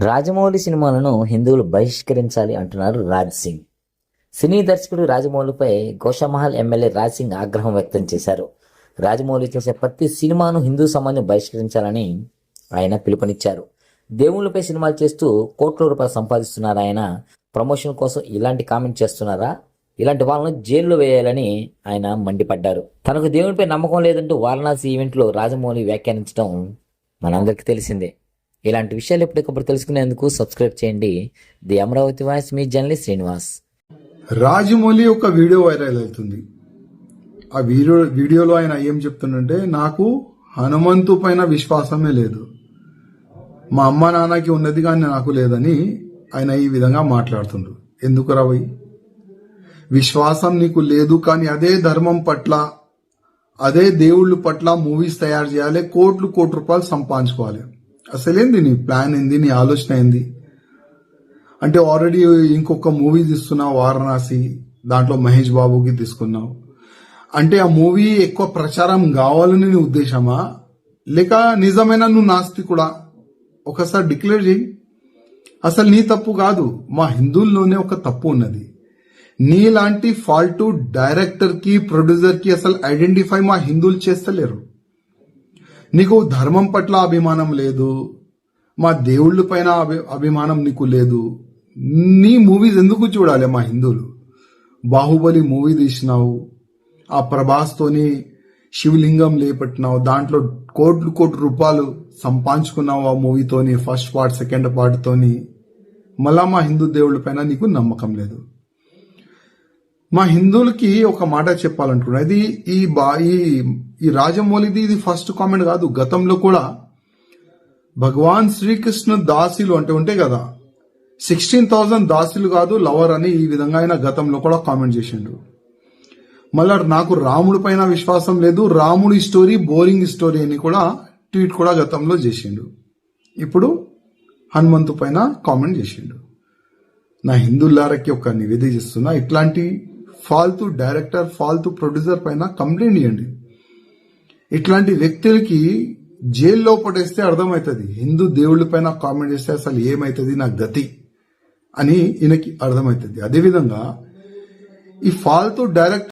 రాజమౌళి సినిమాలను హిందువులు బహిష్కరించాలి అంటున్నారు రాజ్ సింగ్. సినీ దర్శకుడు రాజమౌళిపై గోషామహల్ ఎమ్మెల్యే రాజ్ సింగ్ ఆగ్రహం వ్యక్తం చేశారు. రాజమౌళి చేసే ప్రతి సినిమాను హిందూ సమాజం బహిష్కరించాలని ఆయన పిలుపునిచ్చారు. దేవుళ్ళపై సినిమాలు చేస్తూ కోట్ల రూపాయలు సంపాదిస్తున్నారు. ఆయన ప్రమోషన్ కోసం ఇలాంటి కామెంట్ చేస్తున్నారా? ఇలాంటి వాళ్ళను జైల్లో వేయాలని ఆయన మండిపడ్డారు. తనకు దేవునిపై నమ్మకం లేదంటూ వారణాసి ఈవెంట్లో రాజమౌళి వ్యాఖ్యానించడం మనందరికీ తెలిసిందే. ఇలాంటి విషయాలు ఎప్పటికప్పుడు తెలుసుకునేందుకు సబ్స్క్రైబ్ చేయండి. The Amaravati voice, me journalist Srinivas. Rajamouli ఒక వీడియో వైరల్ అవుతుంది. ఆ వీడియోలో ఆయన ఏం చెప్తుందంటే, నాకు హనుమంతు పైన విశ్వాసమే లేదు, మా అమ్మ నాన్నకి ఉన్నది కానీ నాకు లేదని ఆయన ఈ విధంగా మాట్లాడుతుండ్రు. ఎందుకు రవి? విశ్వాసం నీకు లేదు కానీ అదే ధర్మం పట్ల, అదే దేవుళ్ళ పట్ల మూవీస్ తయారు చేయాలి, కోట్ల రూపాయలు సంపాదించుకోవాలి. అసలేంది నీ ప్లాన్? ఏంది నీ ఆలోచన? ఏంది అంటే ఆల్రెడీ ఇంకొక మూవీ తీస్తున్నావు వారణాసి, దాంట్లో మహేష్ బాబుకి తీసుకున్నావు అంటే ఆ మూవీ ఎక్కువ ప్రచారం కావాలని నీ ఉద్దేశమా, లేక నిజమైన నువ్వు నాస్తికుడా? ఒకసారి డిక్లేర్ చేయి. అసలు నీ తప్పు కాదు, మా హిందువుల్లోనే ఒక తప్పు ఉన్నది. నీలాంటి ఫాల్టు డైరెక్టర్ కి, ప్రొడ్యూసర్ కి అసలు ఐడెంటిఫై మా హిందువులు చేస్తలేరు. నీకు ధర్మం పట్ల అభిమానం లేదు, మా దేవుళ్ళ పైన అభిమానం నీకు లేదు. నీ మూవీస్ ఎందుకు చూడాలి మా హిందువులు? బాహుబలి మూవీ తీసినావు, ఆ ప్రభాస్తోని శివలింగం లేపట్టినావు, దాంట్లో కోట్ల రూపాయలు సంపాదించుకున్నావు ఆ మూవీతోని, ఫస్ట్ పార్ట్ సెకండ్ పార్ట్ తోని. మళ్ళా మా హిందూ దేవుళ్ళ పైన నీకు నమ్మకం లేదు. మా హిందువులకి ఒక మాట చెప్పాలనుకున్నా, ఇది ఈ రాజమౌళిది ఇది ఫస్ట్ కామెంట్ కాదు. గతంలో కూడా భగవాన్ శ్రీకృష్ణ దాసులు అంటే ఉంటాయి కదా, 16,000 దాసులు కాదు లవర్ అని ఈ విధంగా ఆయన గతంలో కూడా కామెంట్ చేసిండు. మళ్ళా నాకు రాముడి పైన విశ్వాసం లేదు, రాముడి స్టోరీ బోరింగ్ స్టోరీ అని కూడా ట్వీట్ కూడా గతంలో చేసిండు. ఇప్పుడు హనుమంతు పైన కామెంట్ చేసిండు. నా హిందువులారకి ఒక నివేదిక చేస్తున్నా, ఇట్లాంటి ఫాల్తూ డైరెక్టర్, ఫాల్తూ ప్రొడ్యూసర్ పైన కంప్లైంట్ ఇవ్వండి. ఇట్లాంటి వ్యక్తులకి జైల్లో పడేస్తే అర్థమవుతుంది, హిందూ దేవుళ్ళ పైన కామెంట్ చేస్తే అసలు ఏమవుతుంది నా గతి అని ఈయనకి అర్థమవుతుంది. అదేవిధంగా ఈ ఫాల్తూ డైరెక్టర్